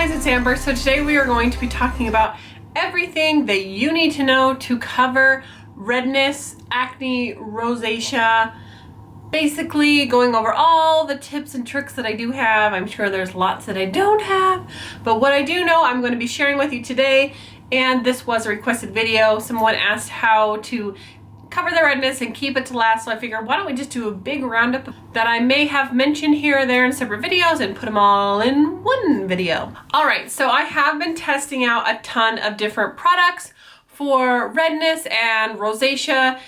guys, it's Amber. So today we are going to be talking about everything that you need to know to cover redness, acne, rosacea, basically going over all the tips and tricks that I do have. I'm sure there's lots that I don't have, but what I do know I'm going to be sharing with you today. And this was a requested video. Someone asked how to cover the redness and keep it to last, so I figured why don't we just do a big roundup that I may have mentioned here or there in separate videos and put them all in one video. Alright, so I have been testing out a ton of different products for redness and rosacea,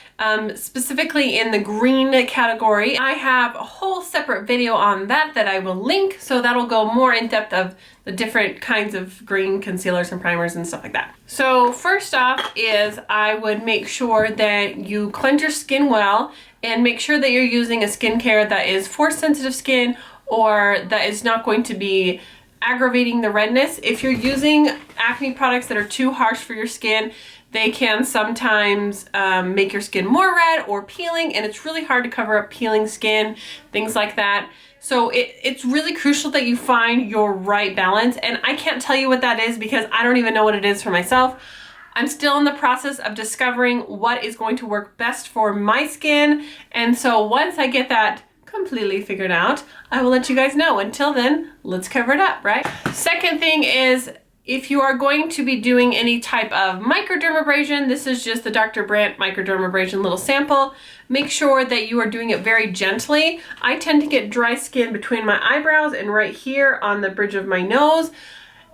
specifically in the green category. I have a whole separate video on that I will link, so that'll go more in depth of the different kinds of green concealers and primers and stuff like that. So first off is I would make sure that you cleanse your skin well and make sure that you're using a skincare that is for sensitive skin or that is not going to be aggravating the redness. If you're using acne products that are too harsh for your skin, they can sometimes make your skin more red or peeling, and it's really hard to cover up peeling skin, things like that. So it's really crucial that you find your right balance, and I can't tell you what that is because I don't even know what it is for myself. I'm still in the process of discovering what is going to work best for my skin, and so once I get that completely figured out, I will let you guys know. Until then, let's cover it up, right? Second thing is, if you are going to be doing any type of microdermabrasion, this is just the Dr. Brandt microdermabrasion little sample, make sure that you are doing it very gently. I tend to get dry skin between my eyebrows and right here on the bridge of my nose,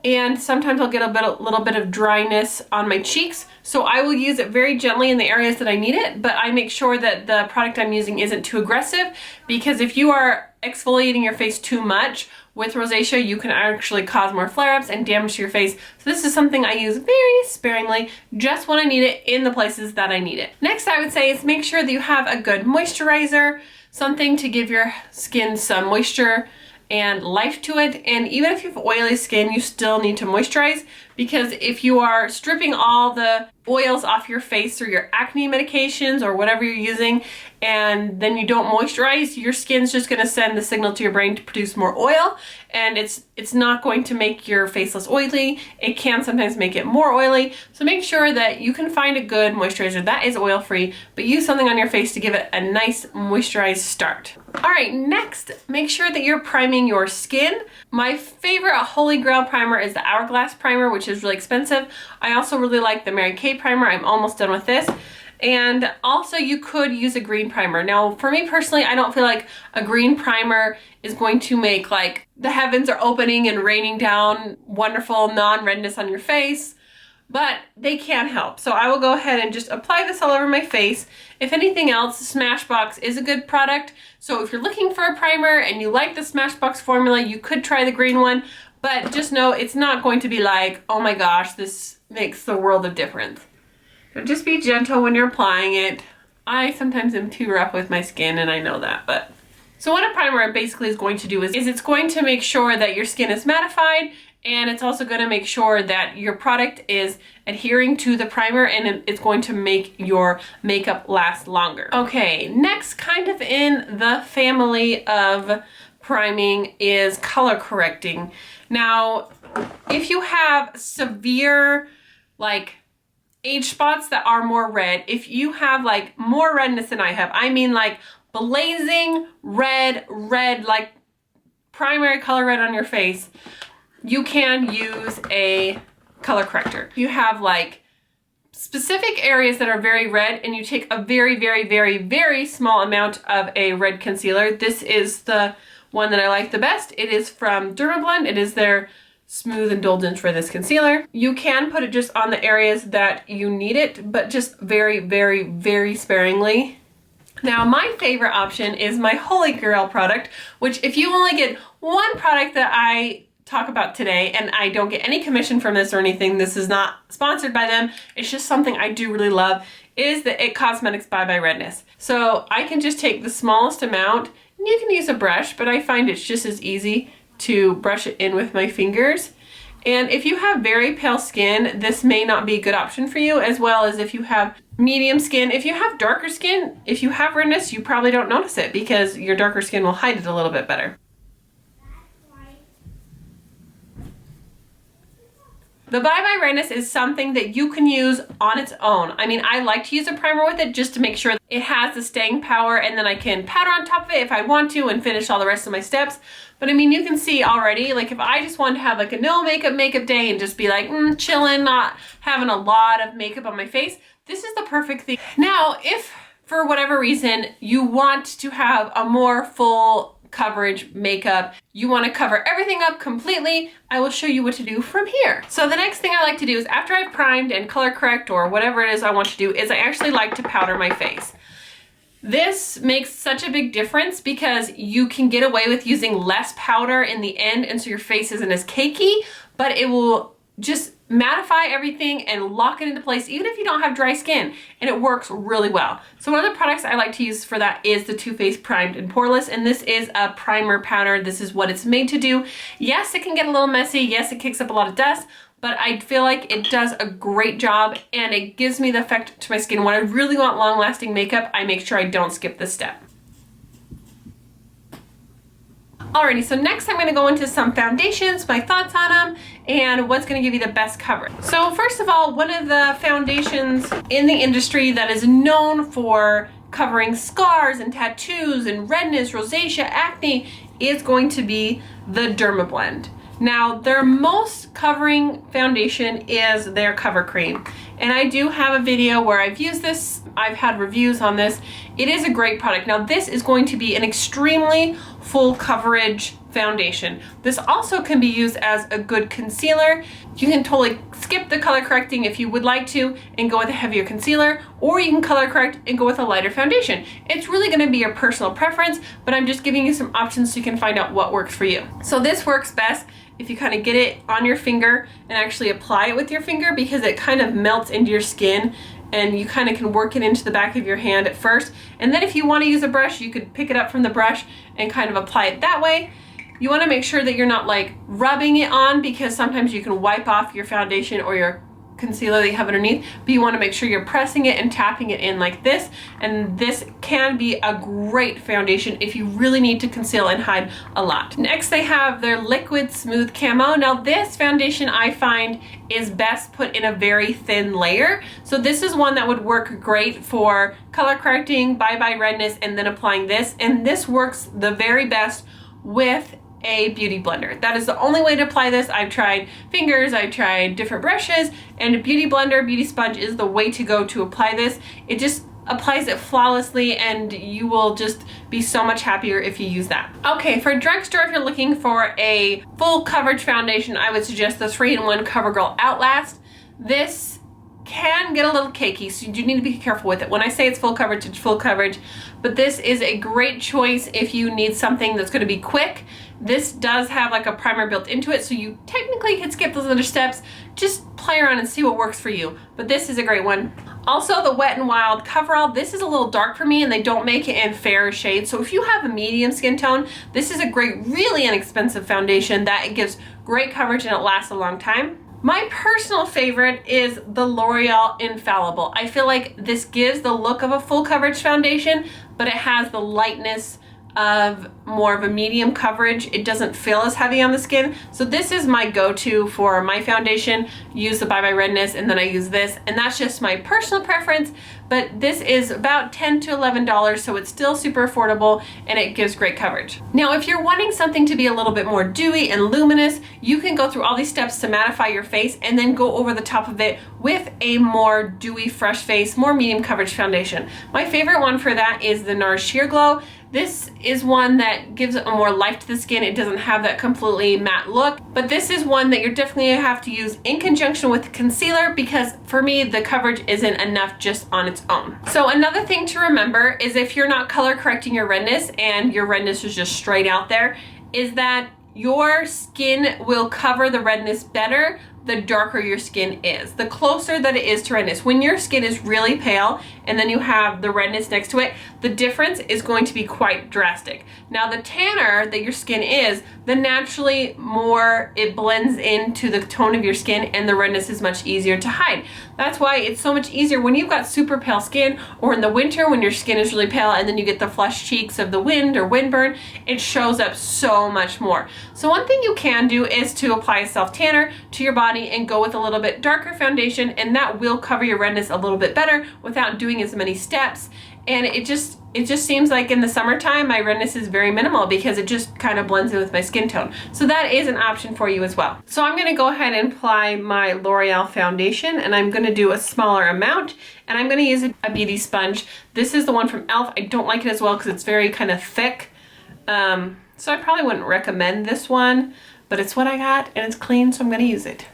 and sometimes I'll get a little bit of dryness on my cheeks, so I will use it very gently in the areas that I need it, but I make sure that the product I'm using isn't too aggressive, because if you are exfoliating your face too much with rosacea, you can actually cause more flare-ups and damage to your face. So this is something I use very sparingly, just when I need it in the places that I need it. Next, I would say is make sure that you have a good moisturizer, something to give your skin some moisture and life to it. And even if you have oily skin, you still need to moisturize, because if you are stripping all the oils off your face through your acne medications or whatever you're using, and then you don't moisturize, your skin's just going to send the signal to your brain to produce more oil, and it's not going to make your face less oily. It can sometimes make it more oily. So make sure that you can find a good moisturizer that is oil-free, but use something on your face to give it a nice moisturized start. Alright, next, make sure that you're priming your skin. My favorite holy grail primer is the Hourglass primer, which is really expensive. I also really like the Mary Kay primer. I'm almost done with this. And also you could use a green primer. Now for me personally, I don't feel like a green primer is going to make like the heavens are opening and raining down wonderful non-redness on your face, but they can help. So I will go ahead and just apply this all over my face. If anything else, Smashbox is a good product. So if you're looking for a primer and you like the Smashbox formula, you could try the green one, but just know it's not going to be like, oh my gosh, this makes the world of difference. So just be gentle when you're applying it. I sometimes am too rough with my skin, and I know that, but. So what a primer basically is going to do is it's going to make sure that your skin is mattified, and it's also going to make sure that your product is adhering to the primer, and it's going to make your makeup last longer. Okay, next kind of in the family of priming is color correcting. Now, if you have severe, like, age spots that are more red, if you have like more redness than I have, I mean like blazing red, like primary color red on your face, you can use a color corrector. You have like specific areas that are very red, and you take a very small amount of a red concealer. This is the one that I like the best. It is from Dermablend. It is their Smooth Indulgence for this concealer. You can put it just on the areas that you need it, but just very sparingly. Now my favorite option is my Holy Grail product, which if you only get one product that I talk about today, and I don't get any commission from this or anything, this is not sponsored by them, it's just something I do really love, is the It Cosmetics by Redness. So I can just take the smallest amount, and you can use a brush, but I find it's just as easy to brush it in with my fingers. And if you have very pale skin, this may not be a good option for you, as well as if you have medium skin. If you have darker skin, if you have redness, you probably don't notice it because your darker skin will hide it a little bit better. The Bye Bye Redness is something that you can use on its own. I mean, I like to use a primer with it just to make sure it has the staying power, and then I can powder on top of it if I want to and finish all the rest of my steps. But I mean, you can see already, like if I just wanted to have like a no makeup day and just be like chilling, not having a lot of makeup on my face, this is the perfect thing. Now, if for whatever reason you want to have a more full coverage makeup, you want to cover everything up completely, I will show you what to do from here. So the next thing I like to do is after I've primed and color correct or whatever it is I want to do is I actually like to powder my face. This makes such a big difference because you can get away with using less powder in the end, and so your face isn't as cakey, but it will just mattify everything and lock it into place even if you don't have dry skin, and it works really well. So one of the products I like to use for that is the Too Faced Primed and Poreless, and this is a primer powder. This is what it's made to do. Yes, it can get a little messy. Yes, it kicks up a lot of dust, but I feel like it does a great job and it gives me the effect to my skin. When I really want long-lasting makeup, I make sure I don't skip this step. Alrighty, so next I'm going to go into some foundations, my thoughts on them, and what's going to give you the best coverage. So first of all, one of the foundations in the industry that is known for covering scars and tattoos and redness, rosacea, acne is going to be the Dermablend. Now, their most covering foundation is their cover cream. And I do have a video where I've used this. I've had reviews on this. It is a great product. Now, this is going to be an extremely full coverage foundation. This also can be used as a good concealer. You can totally skip the color correcting if you would like to and go with a heavier concealer, or you can color correct and go with a lighter foundation. It's really going to be your personal preference, but I'm just giving you some options so you can find out what works for you. So this works best if you kind of get it on your finger and actually apply it with your finger, because it kind of melts into your skin and you kind of can work it into the back of your hand at first. And then if you want to use a brush, you could pick it up from the brush and kind of apply it that way. You want to make sure that you're not like rubbing it on, because sometimes you can wipe off your foundation or your concealer that you have underneath, but you want to make sure you're pressing it and tapping it in like this. And this can be a great foundation if you really need to conceal and hide a lot. Next, they have their Liquid Smooth Camo. Now this foundation I find is best put in a very thin layer. So this is one that would work great for color correcting, Bye Bye Redness, and then applying this. And this works the very best with a beauty blender. That is the only way to apply this. I've tried fingers, I've tried different brushes, and a beauty blender, beauty sponge is the way to go to apply this. It just applies it flawlessly, and you will just be so much happier if you use that. Okay, for drugstore, if you're looking for a full coverage foundation, I would suggest the 3-in-1 CoverGirl Outlast. This can get a little cakey, so you do need to be careful with it. When I say it's full coverage, it's full coverage, but this is a great choice if you need something that's going to be quick. This does have like a primer built into it, so you technically can skip those other steps. Just play around and see what works for you, but this is a great one. Also, the Wet n Wild Coverall, this is a little dark for me, and they don't make it in fairer shades, so if you have a medium skin tone, this is a great, really inexpensive foundation that it gives great coverage and it lasts a long time. My personal favorite is the L'Oreal Infallible. I feel like this gives the look of a full coverage foundation, but it has the lightness of more of a medium coverage. It doesn't feel as heavy on the skin. So this is my go-to for my foundation. Use the Bye Bye Redness, and then I use this, and that's just my personal preference, but this is about $10 to $11, so it's still super affordable and it gives great coverage. Now, if you're wanting something to be a little bit more dewy and luminous, you can go through all these steps to mattify your face and then go over the top of it with a more dewy, fresh face, more medium coverage foundation. My favorite one for that is the NARS Sheer Glow. This is one that gives a more life to the skin. It doesn't have that completely matte look, but this is one that you're definitely gonna have to use in conjunction with the concealer, because for me, the coverage isn't enough just on its own. So another thing to remember is if you're not color correcting your redness and your redness is just straight out there, is that your skin will cover the redness better the darker your skin is, the closer that it is to redness. When your skin is really pale and then you have the redness next to it, the difference is going to be quite drastic. Now the tanner that your skin is, the naturally more it blends into the tone of your skin, and the redness is much easier to hide. That's why it's so much easier when you've got super pale skin, or in the winter when your skin is really pale and then you get the flushed cheeks of the wind or windburn, it shows up so much more. So one thing you can do is to apply a self tanner to your body and go with a little bit darker foundation, and that will cover your redness a little bit better without doing as many steps. And it just seems like in the summertime my redness is very minimal because it just kind of blends in with my skin tone. So that is an option for you as well. So I'm going to go ahead and apply my L'Oreal foundation, and I'm going to do a smaller amount, and I'm going to use a beauty sponge. This is the one from e.l.f. I don't like it as well because it's very kind of thick. So I probably wouldn't recommend this one, but it's what I got and it's clean, so I'm going to use it.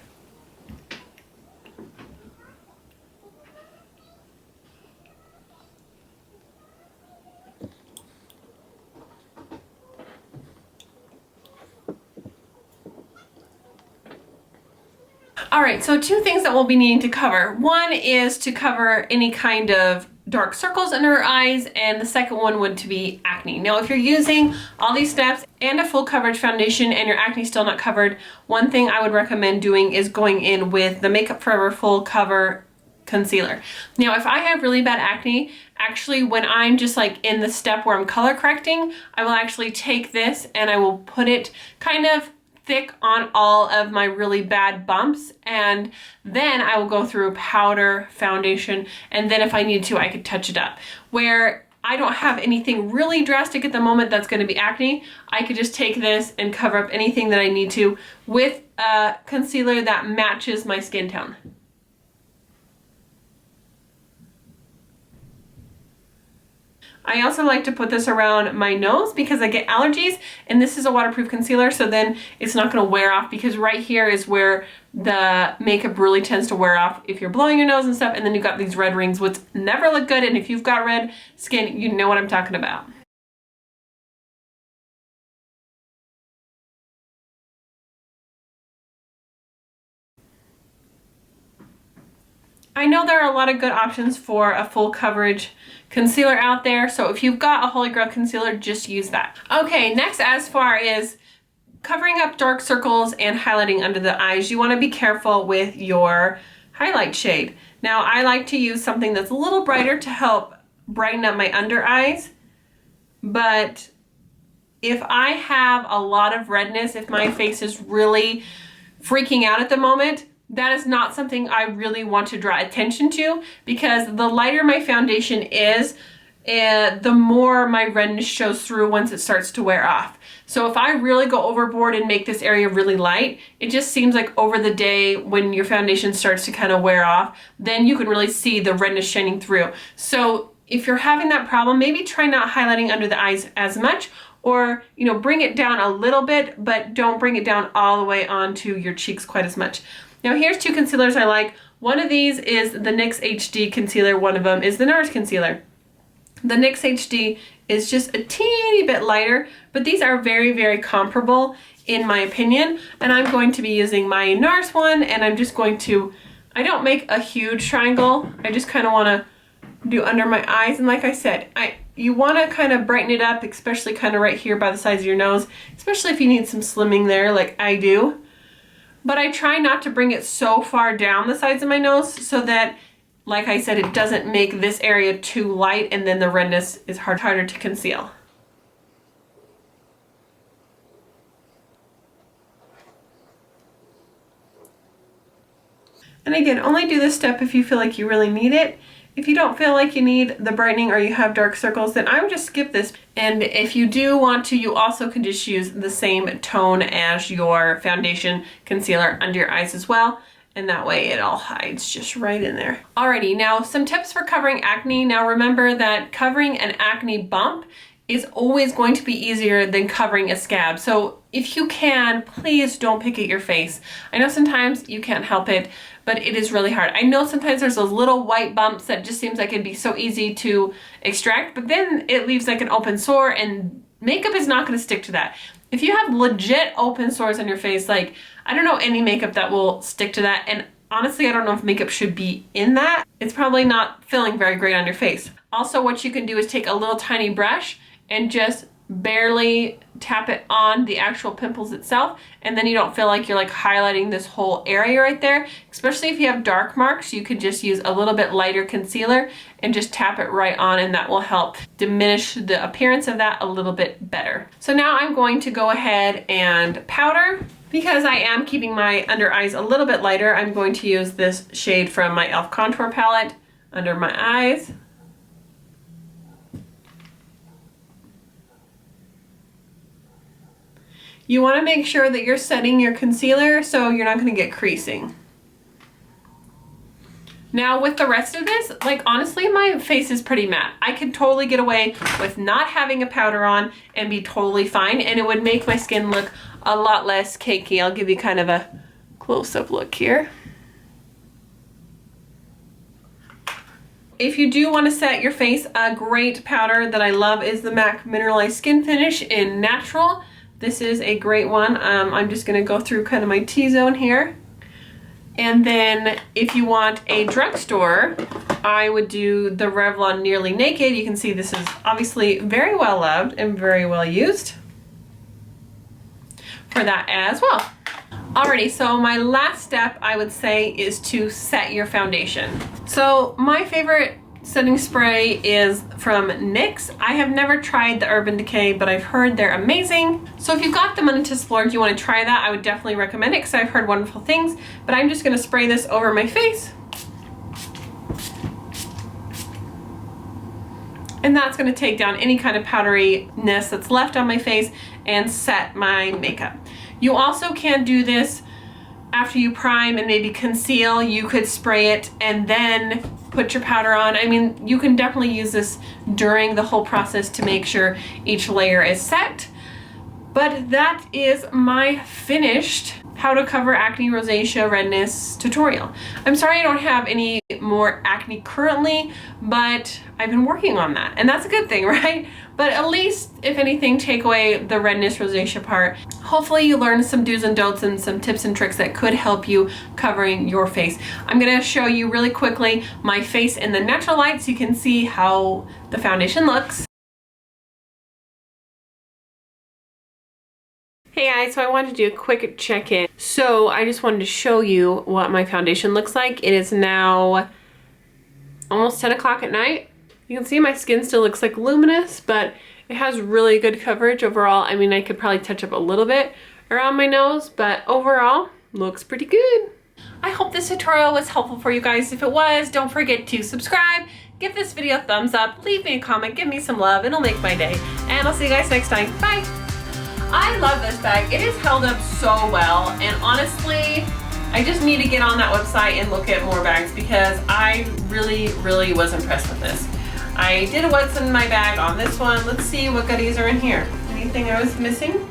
Alright, so two things that we'll be needing to cover. One is to cover any kind of dark circles under our eyes, and the second one would to be acne. Now if you're using all these steps and a full coverage foundation and your acne still not covered, one thing I would recommend doing is going in with the Makeup Forever Full Cover Concealer. Now if I have really bad acne, actually when I'm just like in the step where I'm color correcting, I will actually take this and I will put it kind of thick on all of my really bad bumps, and then I will go through powder, foundation, and then if I need to I could touch it up. Where I don't have anything really drastic at the moment that's going to be acne, I could just take this and cover up anything that I need to with a concealer that matches my skin tone. I also like to put this around my nose because I get allergies, and this is a waterproof concealer, so then it's not going to wear off, because right here is where the makeup really tends to wear off if you're blowing your nose and stuff, and then you've got these red rings, which never look good, and if you've got red skin, you know what I'm talking about. I know there are a lot of good options for a full coverage concealer out there, so if you've got a Holy Grail concealer, just use that. Okay, next, as far as covering up dark circles and highlighting under the eyes, you want to be careful with your highlight shade. Now I like to use something that's a little brighter to help brighten up my under eyes, but if I have a lot of redness, if my face is really freaking out at the moment, that is not something I really want to draw attention to, because the lighter my foundation is, the more my redness shows through once it starts to wear off. So if I really go overboard and make this area really light, it just seems like over the day when your foundation starts to kind of wear off, then you can really see the redness shining through. So if you're having that problem, maybe try not highlighting under the eyes as much, or bring it down a little bit, but don't bring it down all the way onto your cheeks quite as much. Now here's two concealers I like. One of these is the NYX HD concealer. One of them is the NARS concealer. The NYX HD is just a teeny bit lighter, but these are very, very comparable in my opinion. And I'm going to be using my NARS one, and I'm just going to, I don't make a huge triangle. I just kind of want to do under my eyes. And like I said, you want to kind of brighten it up, especially kind of right here by the sides of your nose, especially if you need some slimming there like I do. But I try not to bring it so far down the sides of my nose so that, like I said, it doesn't make this area too light, and then the redness is harder to conceal. And again, only do this step if you feel like you really need it. If you don't feel like you need the brightening or you have dark circles, then I would just skip this. And if you do want to, you also can just use the same tone as your foundation concealer under your eyes as well. And that way it all hides just right in there. Alrighty, now some tips for covering acne. Now remember that covering an acne bump is always going to be easier than covering a scab. So if you can, please don't pick at your face. I know sometimes you can't help it, but it is really hard. I know sometimes there's those little white bumps that just seems like it'd be so easy to extract, but then it leaves like an open sore, and makeup is not gonna stick to that. If you have legit open sores on your face, like, I don't know any makeup that will stick to that, and honestly, I don't know if makeup should be in that. It's probably not feeling very great on your face. Also, what you can do is take a little tiny brush and just barely tap it on the actual pimples itself, and then you don't feel like you're like highlighting this whole area right there. Especially if you have dark marks, you could just use a little bit lighter concealer and just tap it right on, and that will help diminish the appearance of that a little bit better. So now I'm going to go ahead and powder. Because I am keeping my under eyes a little bit lighter, I'm going to use this shade from my e.l.f. contour palette under my eyes. You want to make sure that you're setting your concealer so you're not going to get creasing. Now with the rest of this, like honestly, my face is pretty matte. I could totally get away with not having a powder on and be totally fine, and it would make my skin look a lot less cakey. I'll give you kind of a close-up look here. If you do want to set your face, a great powder that I love is the MAC Mineralized Skin Finish in Natural. This is a great one. I'm just going to go through kind of my T-zone here. And then if you want a drugstore, I would do the Revlon Nearly Naked. You can see this is obviously very well loved and very well used for that as well. Alrighty, so my last step I would say is to set your foundation. So my favorite setting spray is from NYX. I have never tried the Urban Decay, but I've heard they're amazing. So if you've got the money to splurge, you want to try that, I would definitely recommend it because I've heard wonderful things. But I'm just going to spray this over my face. And that's going to take down any kind of powderiness that's left on my face and set my makeup. You also can do this after you prime and maybe conceal. You could spray it and then put your powder on. I mean, you can definitely use this during the whole process to make sure each layer is set. But that is my finished how to cover acne, rosacea, redness tutorial. I'm sorry I don't have any more acne currently, but I've been working on that, and that's a good thing, right? But at least, if anything, take away the redness, rosacea part. Hopefully you learned some do's and don'ts and some tips and tricks that could help you covering your face. I'm gonna show you really quickly my face in the natural light so you can see how the foundation looks. Hey guys, so I wanted to do a quick check-in. So I just wanted to show you what my foundation looks like. It is now almost 10 o'clock at night. You can see my skin still looks like luminous, but it has really good coverage overall. I mean, I could probably touch up a little bit around my nose, but overall, looks pretty good. I hope this tutorial was helpful for you guys. If it was, don't forget to subscribe, give this video a thumbs up, leave me a comment, give me some love. It'll make my day. And I'll see you guys next time. Bye. I love this bag. It has held up so well, and honestly, I just need to get on that website and look at more bags because I really was impressed with this. I did a what's in my bag on this one. Let's see what goodies are in here. Anything I was missing?